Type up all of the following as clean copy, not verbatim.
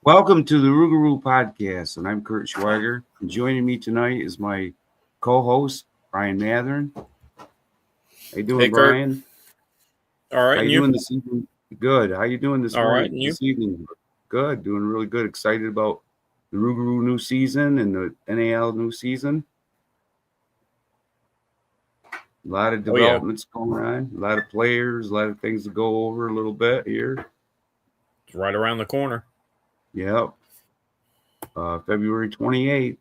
Welcome to the Rouxgaroux podcast, and I'm Curt. And joining me tonight is my co-host, Brian Mathern. How you doing, hey, Brian? All right. How you doing this evening? Good. How you doing this morning? This evening? Good. Doing really good. Excited about the Rouxgaroux new season and the NAL new season. A lot of developments going on. A lot of players. A lot of things to go over a little bit here. It's right around the corner. Yep. February 28th.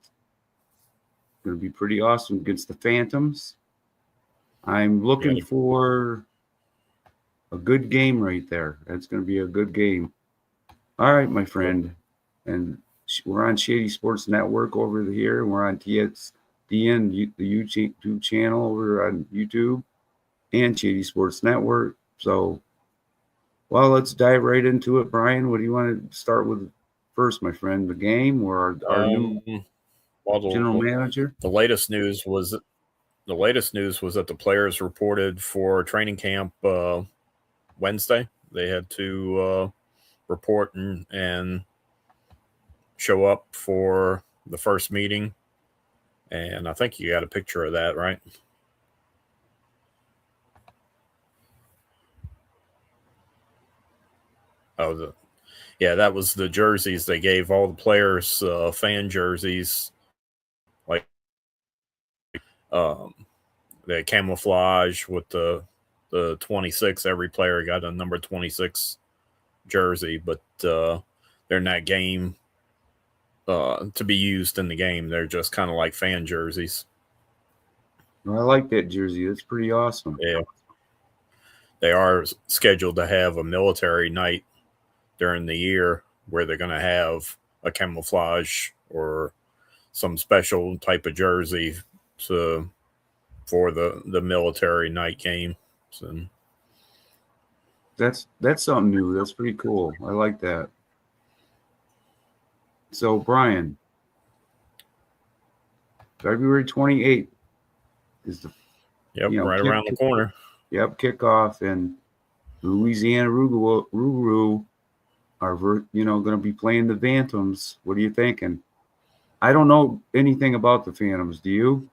Going to be pretty awesome against the Phantoms. I'm looking for a good game right there. That's going to be a good game. All right, my friend. And we're on Shady Sports Network over here. We're on T.S.D.N, the YouTube channel over on YouTube, and Shady Sports Network. So, well, let's dive right into it, Brian. What do you want to start with first, my friend? The game or our new general manager? The latest news was that the players reported for training camp Wednesday. They had to report and show up for the first meeting, and I think you got a picture of that, right? That was the jerseys. They gave all the players fan jerseys, like the camouflage with the 26. Every player got a number 26 jersey, but they're not game to be used in the game. They're just kind of like fan jerseys. Well, I like that jersey. That's pretty awesome. Yeah. They are scheduled to have a military night during the year where they're going to have a camouflage or some special type of jersey for the military night game. So that's something new. That's pretty cool. I like that. So, Brian, February 28th is the right around the corner. Yep, kickoff, and Louisiana Rouxgaroux are going to be playing the Phantoms. What are you thinking? I don't know anything about the Phantoms. Do you?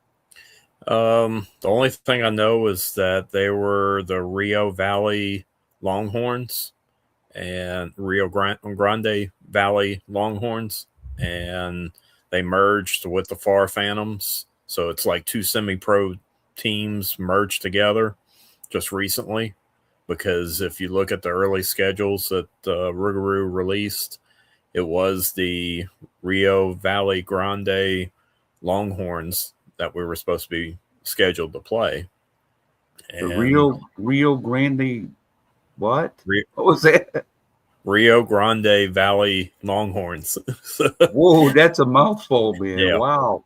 The only thing I know is that they were the Rio Valley Longhorns and Rio Grande Valley Longhorns, and they merged with the Far Phantoms. So it's like two semi-pro teams merged together just recently, because if you look at the early schedules that Rouxgaroux released, it was the Rio Valley Grande Longhorns that we were supposed to be scheduled to play. And the Rio Grande, what was that? Rio Grande Valley Longhorns. Whoa, that's a mouthful, man. Yeah. Wow.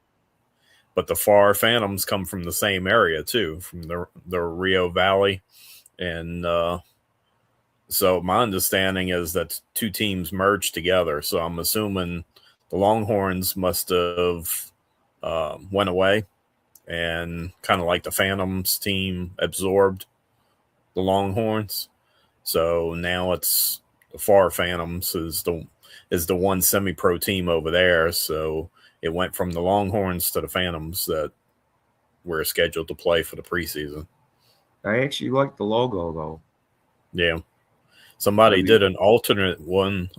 But the Far Phantoms come from the same area too, from the Rio Valley. And so my understanding is that two teams merged together. So I'm assuming the Longhorns must have went away, and kind of like the Phantoms team absorbed the Longhorns. So now it's the Far Phantoms is the one semi-pro team over there. So it went from the Longhorns to the Phantoms that were scheduled to play for the preseason. I actually like the logo, though. Yeah. Somebody I mean, did an alternate one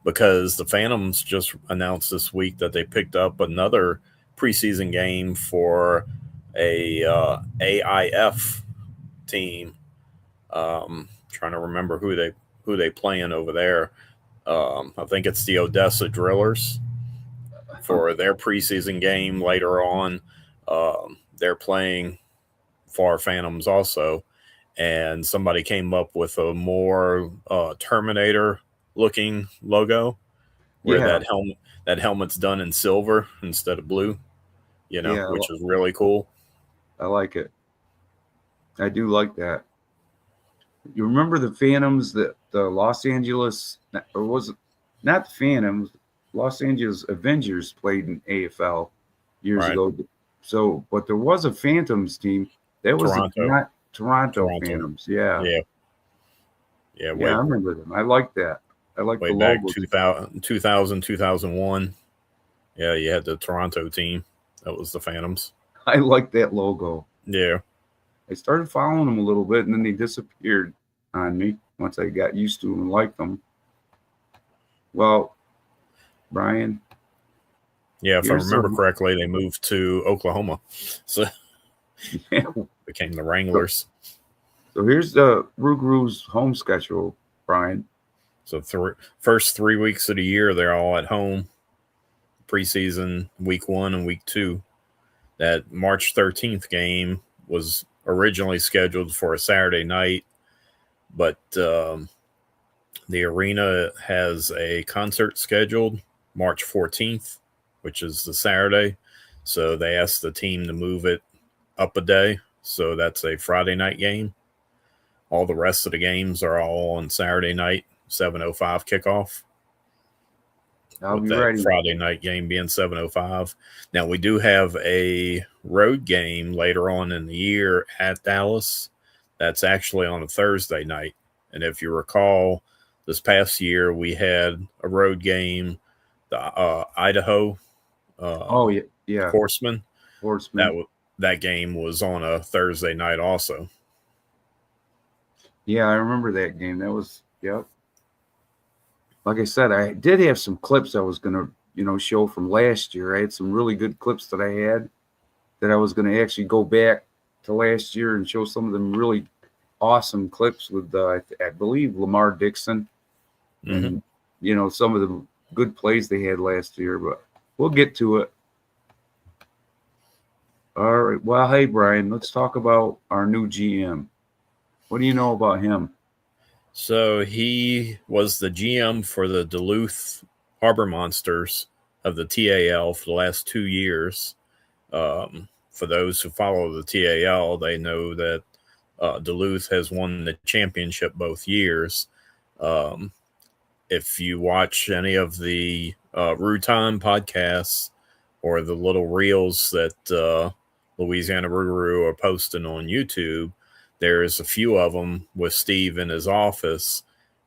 because the Phantoms just announced this week that they picked up another preseason game for a AIF team. Trying to remember who they playing over there. I think it's the Odessa Drillers for their preseason game later on. They're playing for Phantoms also, and somebody came up with a more Terminator looking logo where yeah, that helmet's done in silver instead of blue, yeah, which is really cool. I like it. I do like that. You remember the Phantoms that the Los Angeles, or was it not the Phantoms? Los Angeles Avengers played in AFL years Right. ago. So, but there was a Phantoms team. That was Toronto. not Toronto Toronto. Phantoms. Yeah, Yeah. Yeah. yeah, I remember them. I like that. I like Way the back logos. 2000, 2001. Yeah. You had the Toronto team. That was the Phantoms. I like that logo. Yeah. I started following them a little bit, and then they disappeared on me once I got used to them and liked them. Well, Brian. Yeah. If I Here's remember correctly, they moved to Oklahoma. So yeah. became the Wranglers. So here's the Rouxgaroux's home schedule, Brian. So first 3 weeks of the year, they're all at home. Preseason, week 1 and week 2. That March 13th game was originally scheduled for a Saturday night, but the arena has a concert scheduled March 14th, which is the Saturday. So they asked the team to move it up a day. So that's a Friday night game. All the rest of the games are all on Saturday night, 7:05 kickoff. I'll With be that ready. Friday night game being 7:05. Now we do have a road game later on in the year at Dallas. That's actually on a Thursday night. And if you recall, this past year we had a road game, the Idaho Oh yeah, yeah. Horsemen. Horseman. That game was on a Thursday night also. Yeah, I remember that game. That was yep. Like I said, I did have some clips I was gonna, show from last year. I had some really good clips that I had that I was gonna actually go back to last year and show some of them really awesome clips with I believe Lamar Dixon and some of the good plays they had last year. But we'll get to it. All right. Well, hey Brian, let's talk about our new GM. What do you know about him? So he was the GM for the Duluth Harbor Monsters of the TAL for the last 2 years. For those who follow the TAL, they know that Duluth has won the championship both years. If you watch any of the Rouxgaroux podcasts or the little reels that Louisiana Rouxgaroux are posting on YouTube, there's a few of them with Steve in his office,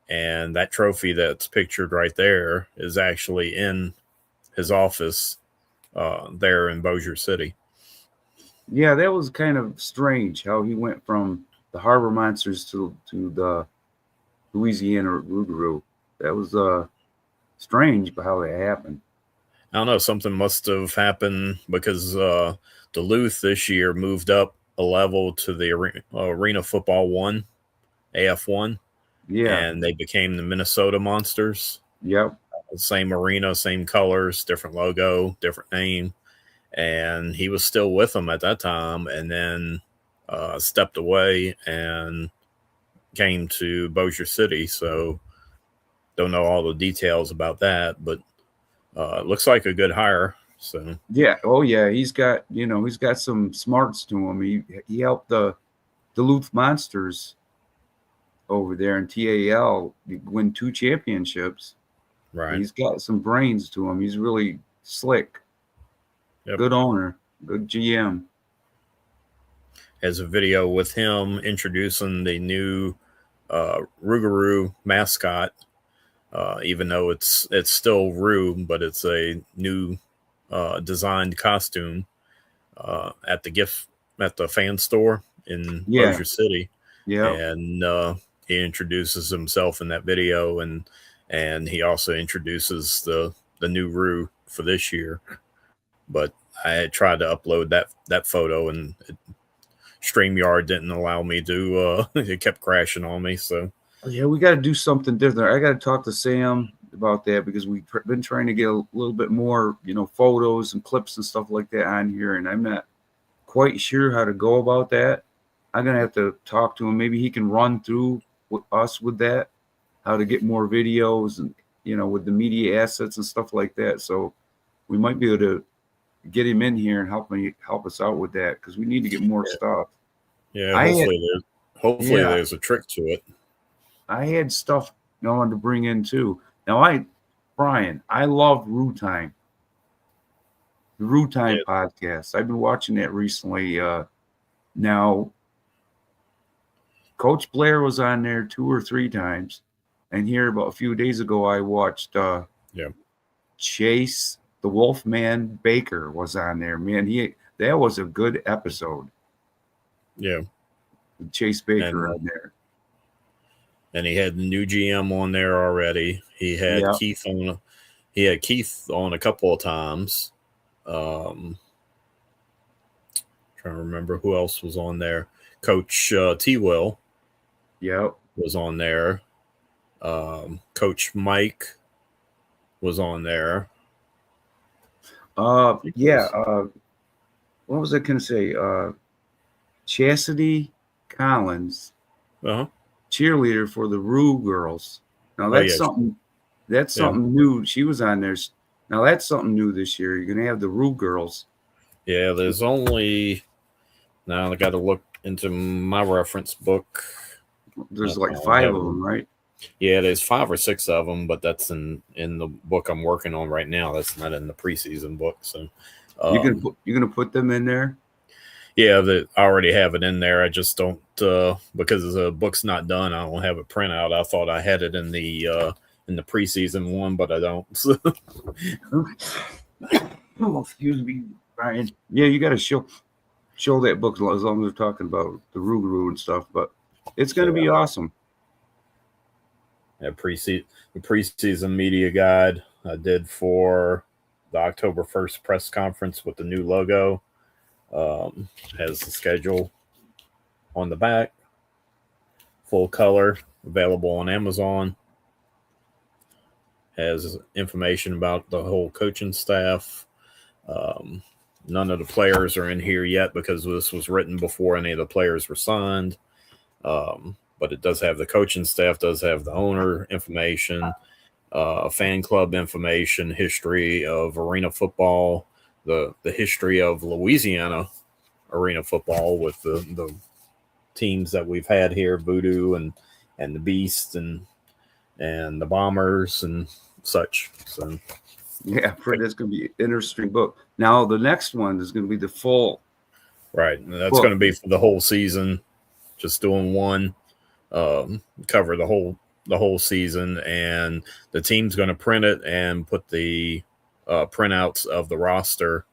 and that trophy that's pictured right there is actually in his office there in Bossier City. Yeah, that was kind of strange how he went from the Harbor Monsters to the Louisiana Rouxgaroux. That was strange, but how that happened. I don't know, something must have happened because Duluth this year moved up a level to the Arena Football 1, AF1, Yeah. and they became the Minnesota Monsters. Yep. Same arena, same colors, different logo, different name. And he was still with them at that time, and then stepped away and came to Bossier City. So don't know all the details about that, but it looks like a good hire. So Yeah. Oh yeah. He's got some smarts to him. He helped the Duluth Monsters over there in TAL win 2 championships. right, He's got some brains to him. He's really slick. yep. Good owner. Good GM. Has a video with him introducing the new Rouxgaroux mascot. Even though it's still Rue, but it's a new designed costume at the fan store in Yeah. Bossier City, Yeah. and he introduces himself in that video, and he also introduces the new Rue for this year. But I had tried to upload that photo, and StreamYard didn't allow me to. It kept crashing on me. So yeah, we got to do something different. I got to talk to Sam about that because we've been trying to get a little bit more, photos and clips and stuff like that on here, and I'm not quite sure how to go about that. I'm gonna have to talk to him. Maybe he can run through with us with that, how to get more videos and with the media assets and stuff like that. So we might be able to get him in here and help us out with that because we need to get more stuff. yeah, I had, hopefully yeah, there's a trick to it. I had stuff I wanted to bring in too. Now Brian, I love Rue Time. The Rue Time podcast. I've been watching that recently. Now Coach Blair was on there 2 or 3 times, and here about a few days ago I watched Chase the Wolfman Baker was on there. Man, that was a good episode. Yeah, With Chase Baker on there. And he had the new GM on there already. He had Keith on. He had Keith on a couple of times. Trying to remember who else was on there. Coach T. Will. Was on there. Coach Mike was on there. What was I going to say? Chastity Collins, cheerleader for the Rue girls. Now that's something. That's something new. She was on there. Now that's something new this year. You're going to have the Rue girls. Yeah, there's only. Now I got to look into my reference book. There's like 5 of them, right? Yeah, there's 5 or 6 of them, but that's in the book I'm working on right now. That's not in the preseason book. So you're gonna put them in there. Yeah, I already have it in there. I just don't because the book's not done. I don't have it print out. I thought I had it in the preseason one, but I don't. Oh, excuse me, Brian. Yeah, you got to show that book as long as we're talking about the Rouxgaroux and stuff. But it's going to be awesome. Yeah, the preseason media guide I did for the October 1st press conference with the new logo. Has the schedule on the back, full color, available on Amazon. Has information about the whole coaching staff. None of the players are in here yet because this was written before any of the players were signed. But it does have the coaching staff, does have the owner information, fan club information, history of arena football, the history of Louisiana arena football with the teams that we've had here, Voodoo and the Beast and the Bombers and such. So yeah, that's going to be an interesting book. Now the next one is going to be the full. Right, that's going to be for the whole season. Just doing one, cover the whole season, and the team's going to print it and put the printouts of the roster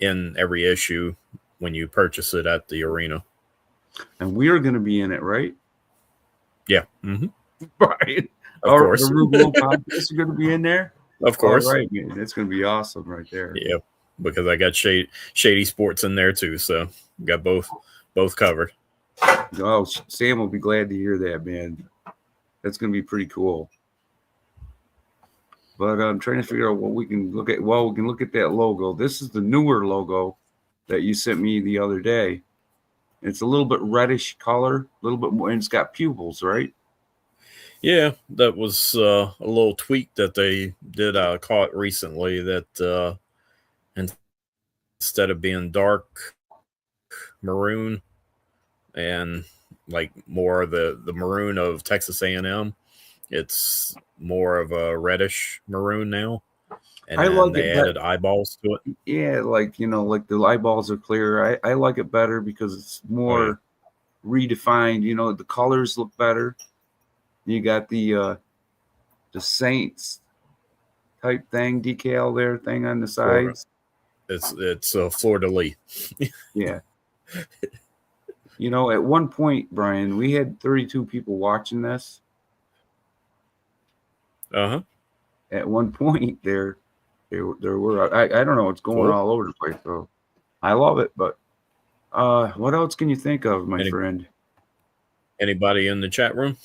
in every issue when you purchase it at the arena. And we are going to be in it, right? Yeah. Mm-hmm. Right. Of course. The Rouxgaroux podcast is going to be in there? Of course. All right, man. It's going to be awesome right there. Yeah, because I got Shady Sports in there too, so got both covered. Oh, Sam will be glad to hear that, man. That's going to be pretty cool. But I'm trying to figure out what we can look at. Well, we can look at that logo. This is the newer logo that you sent me the other day. It's a little bit reddish color, a little bit more, and it's got pupils, right? Yeah, that was a little tweak that they did. I caught recently that instead of being dark maroon and like more the maroon of Texas A&M, it's more of a reddish maroon now. And then they added eyeballs to it. Yeah, like the eyeballs are clear. I like it better because it's more redefined. The colors look better. You got the Saints type thing decal thing on the sides. It's Fleur de Lis. Yeah. You know, at one point, Brian, we had 32 people watching this. Uh-huh. At one point, there were. I don't know. It's going Cool. all over the place. So I love it. But what else can you think of, my friend? Anybody in the chat room?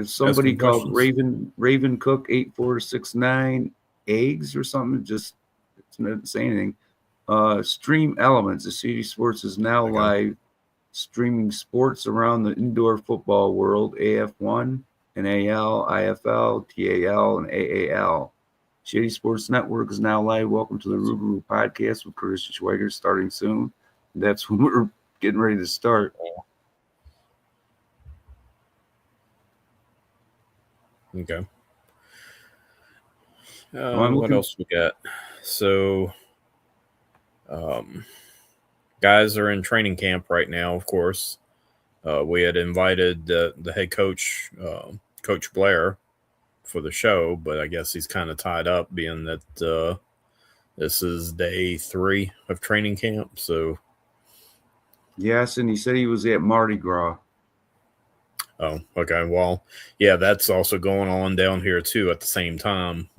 Somebody called questions? Raven Cook 8469 eggs or something. Just it didn't say anything. Stream Elements. The CD Sports is now live streaming sports around the indoor football world. AF1, NAL, IFL, TAL, and AAL. Shady Sports Network is now live. Welcome to the Rouxgaroux podcast with Curtis Schweiger, starting soon. That's when we're getting ready to start. Okay. What else we got? So, guys are in training camp right now, of course. We had invited the head coach, Coach Blair, for the show, but I guess he's kind of tied up, being that this is day 3 of training camp. So, yes, and he said he was at Mardi Gras. Oh, okay. Well, yeah, that's also going on down here too at the same time.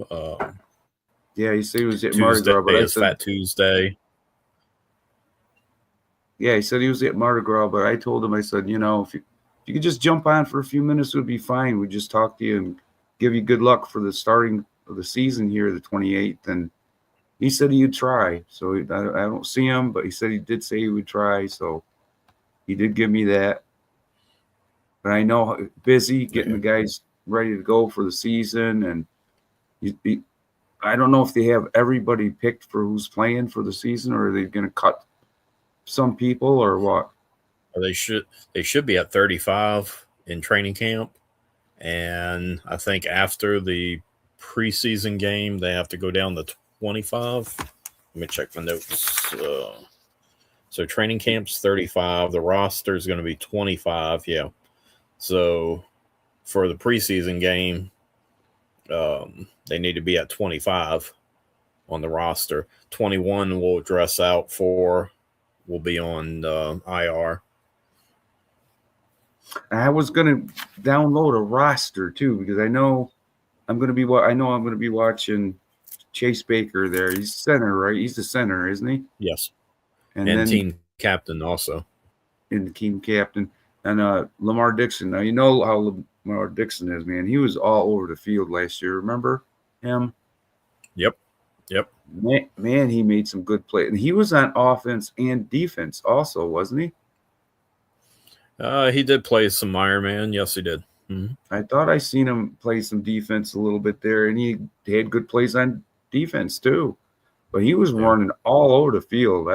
Yeah, he said he was at Mardi Gras, but I said Fat Tuesday. Yeah, he said he was at Mardi Gras, but I told him, I said, you know, if you could just jump on for a few minutes, it would be fine. We'd just talk to you and give you good luck for the starting of the season here, the 28th. And he said he'd try. So I don't see him, but he said he did say he would try. So he did give me that. But I know busy getting the guys ready to go for the season. And I don't know if they have everybody picked for who's playing for the season, or are they going to cut some people or what? They should be at 35 in training camp, and I think after the preseason game they have to go down to 25. Let me check my notes. So training camp's 35. The roster is going to be 25. Yeah. So for the preseason game, they need to be at 25 on the roster. 21 will dress out for. Will be on IR. I was going to download a roster too, because I know I'm going to be watching Chase Baker there. He's center, right? He's the center, isn't he? Yes. And then team captain also. And the team captain. And Lamar Dixon. Now, you know how Lamar Dixon is, man. He was all over the field last year. Remember him? Yep. Man, he made some good plays. And he was on offense and defense also, wasn't he? He did play some Ironman. Yes, he did. Mm-hmm. I thought I seen him play some defense a little bit there, and he had good plays on defense too. But he was running all over the field.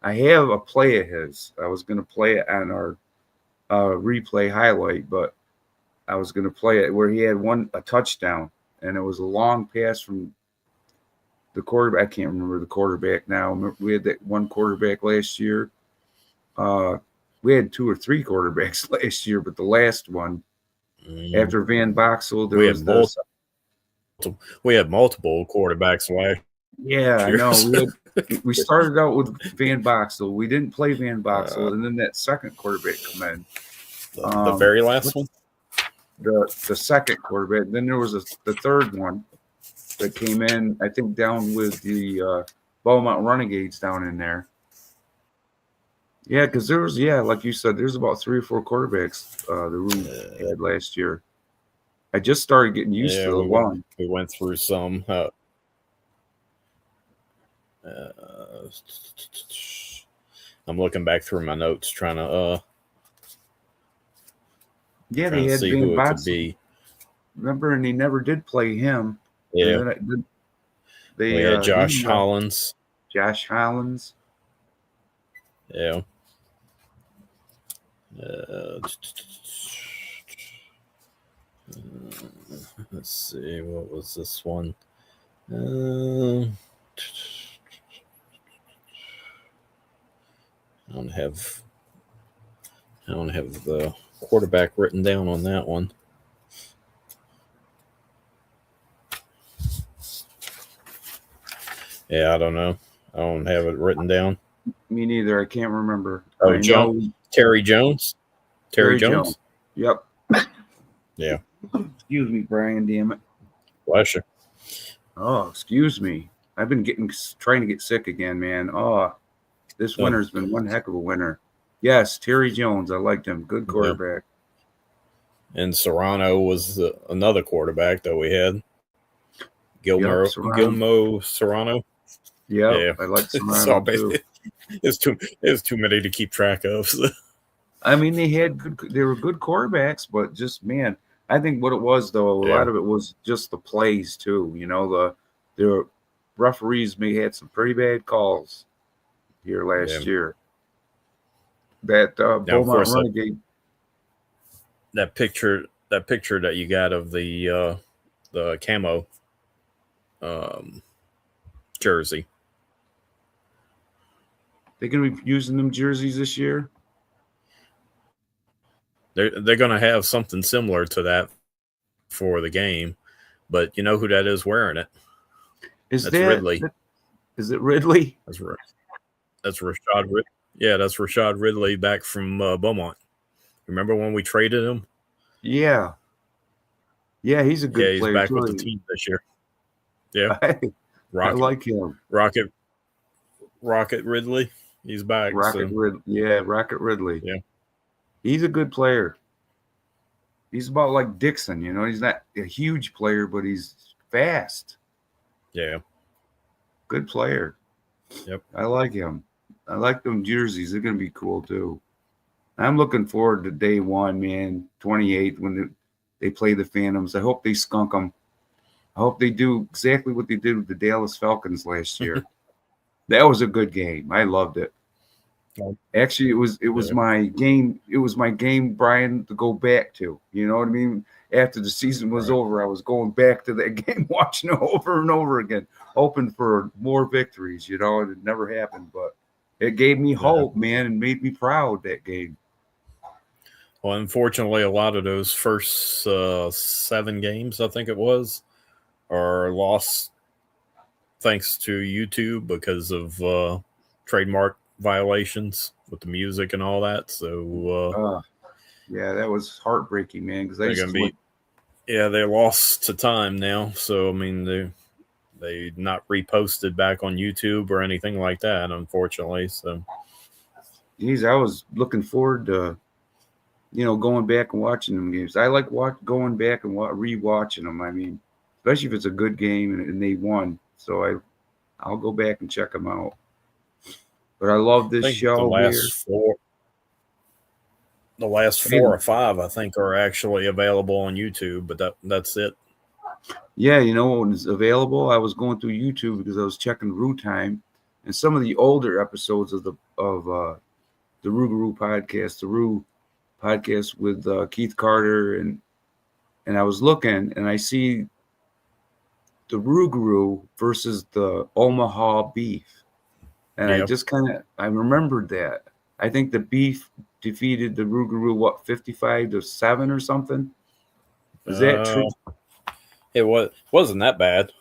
I have a play of his. I was going to play it on our replay highlight, but I was going to play it where he had a touchdown, and it was a long pass from the quarterback. I can't remember the quarterback now. We had that one quarterback last year. We had 2 or 3 quarterbacks last year, but the last one after Van Boxel, we had multiple quarterbacks last year. I know. We started out with Van Boxel. We didn't play Van Boxel, and then that second quarterback come in. The very last one? The second quarterback. Then there was the third one that came in, I think, down with the Beaumont Renegades down in there. Yeah, because there was, like you said, there's about 3 or 4 quarterbacks the Room had last year. I just started getting used to the one. We went through some. I'm looking back through my notes trying to they had see Van who it Boxel. could be. Remember, and they never did play him. Yeah. They had Josh Hollins. Josh Hollins. Yeah. Let's see, what was this one? I don't have the quarterback written down on that one. Yeah, I don't know. I don't have it written down. Me neither. I can't remember. Oh, I know Terry Jones. Terry Jones. Yep. Yeah. Excuse me, Brian. Damn it. Bless you. Oh, excuse me. I've been trying to get sick again, man. Oh, this winter's been one heck of a winter. Yes, Terry Jones. I liked him. Good quarterback. Yeah. And Serrano was another quarterback that we had. Gilmo Serrano. Yep, Yeah, I like Serrano too. It's too many to keep track of. I mean, they were good quarterbacks, but just man, I think what it was though, a lot of it was just the plays too. You know, the referees may had some pretty bad calls here last year. That Beaumont Renegade. That picture that you got of the camo jersey. They're going to be using them jerseys this year. They're going to have something similar to that for the game, but you know who that is wearing it? That's Ridley. Is it Ridley? That's Rashad Ridley. Yeah, that's Rashad Ridley back from Beaumont. Remember when we traded him? Yeah. Yeah, he's a good player. He's back with the team this year. Yeah. I like him. Rocket Ridley. He's back. Ridley. Yeah, Rocket Ridley. Yeah. He's a good player. He's about like Dixon, you know. He's not a huge player, but he's fast. Yeah. Good player. Yep. I like him. I like them jerseys. They're going to be cool too. I'm looking forward to day one, man. 28th when they play the Phantoms. I hope they skunk them. I hope they do exactly what they did with the Dallas Falcons last year. That was a good game. I loved it. Actually, it was my game. It was my game, Brian, to go back to. You know what I mean? After the season was over, I was going back to that game, watching it over and over again, hoping for more victories. You know, it never happened, but it gave me hope, man, and made me proud that game. Well, unfortunately, a lot of those first 7 games, I think it was, are lost thanks to YouTube because of trademark violations with the music and all that. So, yeah, that was heartbreaking, man. Because they lost to time now. So, I mean, they not reposted back on YouTube or anything like that, unfortunately. So, geez, I was looking forward to, going back and watching them games. I like going back and rewatching them. I mean, especially if it's a good game and they won. So I'll go back and check them out. But I love this show. The last 4 or 5, I think, are actually available on YouTube, but that's it. Yeah, what was available? I was going through YouTube because I was checking Roux Time, and some of the older episodes of the Rouxgaroux podcast, the Roux podcast with Keith Carter, and I was looking, and I see the Rouxgaroux versus the Omaha Beef. And I just I remembered that. I think the Beef defeated the Rouxgaroux, 55-7 or something? Is that true? It wasn't that bad.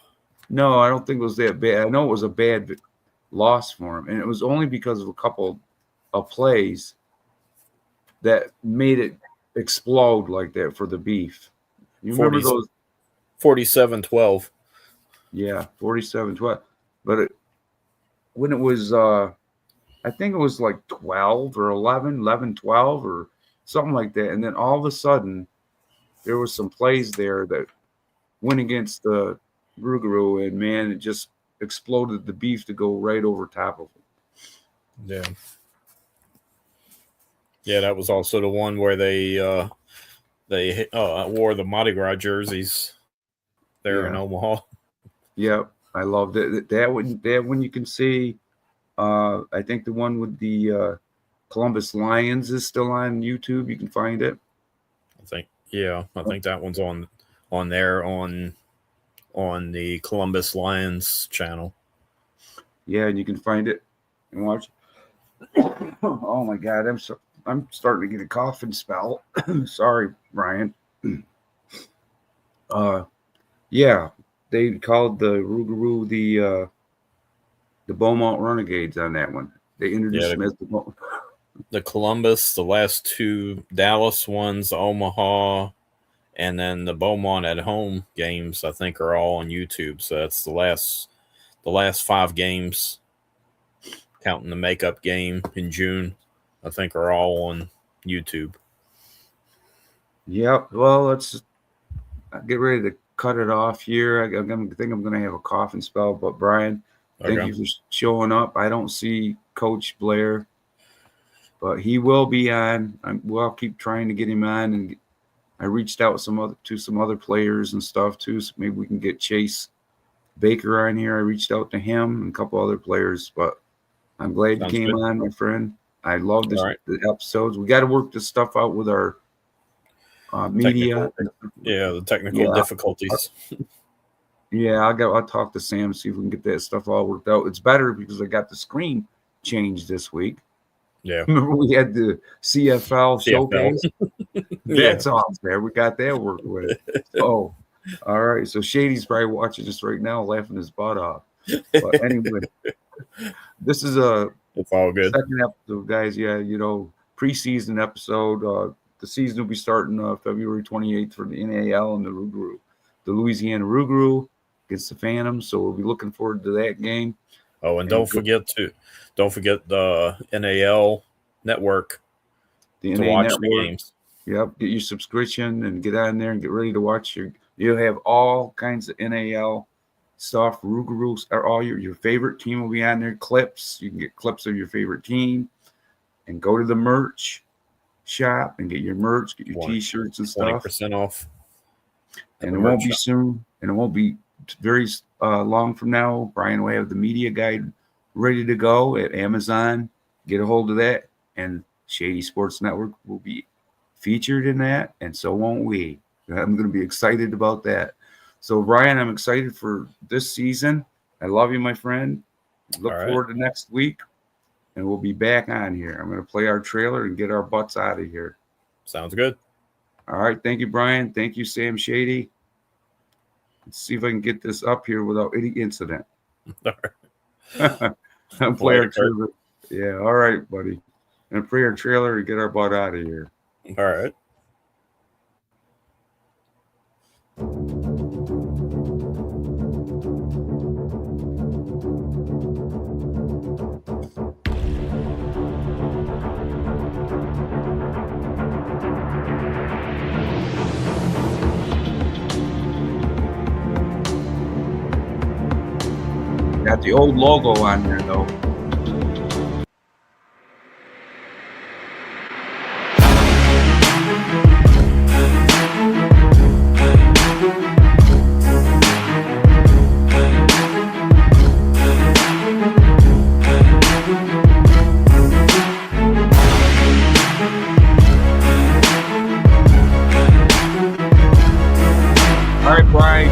No, I don't think it was that bad. I know it was a bad loss for him. And it was only because of a couple of plays that made it explode like that for the Beef. You remember those? 47-12. Yeah, 47-12. But when it was, I think it was like 12 or 11, 12 or something like that. And then all of a sudden, there was some plays there that went against the Rouxgaroux, and man, it just exploded the Beef to go right over top of it. Yeah. Yeah, that was also the one where they wore the Mardi Gras jerseys there in Omaha. Yep, I loved it. That one you can see. I think the one with the Columbus Lions is still on YouTube. You can find it. I think that one's on there on the Columbus Lions channel. Yeah, and you can find it and watch. Oh my God, I'm starting to get a coughing spell. Sorry, Brian. Yeah, they called the Rouxgaroux the Beaumont Renegades on that one. They introduced him as the Columbus, the last 2 Dallas ones, Omaha, and then the Beaumont at home games, I think, are all on YouTube. So that's the last 5 games, counting the makeup game in June, I think, are all on YouTube. Yep. Well, let's get ready to cut it off here. I think I'm going to have a coughing spell. But Brian, thank you for showing up. I don't see Coach Blair, but he will be on. I'll keep trying to get him on, and I reached out to some other players and stuff too. So maybe we can get Chase Baker on here. I reached out to him and a couple other players, but I'm glad you came on, my friend. I love the episodes. We got to work this stuff out with our media. The technical difficulties. I'll talk to Sam, see if we can get that stuff all worked out. It's better because I got the screen changed this week. Yeah. Remember we had the CFL showcase? That's off there. We got that worked with. Oh, all right. So Shady's probably watching this right now, laughing his butt off. But anyway, this is it's all good. Second episode, guys. Yeah, preseason episode. The season will be starting February 28th for the NAL and the Rouxgaroux, the Louisiana Rouxgaroux against the Phantoms. So we'll be looking forward to that game. Oh, and don't forget the NAL network to watch network. The games. Yep, get your subscription and get on there and get ready to watch You'll have all kinds of NAL stuff. Rouxgaroux are all your favorite team will be on there. Clips, you can get clips of your favorite team, and go to the merch shop and get your merch, get your T-shirts and stuff. 20% off. And it won't be soon, and it won't be very long from now. Brian will have the media guide ready to go at Amazon. Get a hold of that, and Shady Sports Network will be featured in that, and so won't we. I'm going to be excited about that. So, Brian, I'm excited for this season. I love you, my friend. Look forward to next week, and we'll be back on here. I'm going to play our trailer and get our butts out of here. Sounds good. All right. Thank you, Brian. Thank you, Sam Shady. Let's see if I can get this up here without any incident. All right. I'm playing our trailer. Yeah. All right, buddy. And play our trailer and get our butt out of here. All right. Got the old logo on there, though. All right, Brian,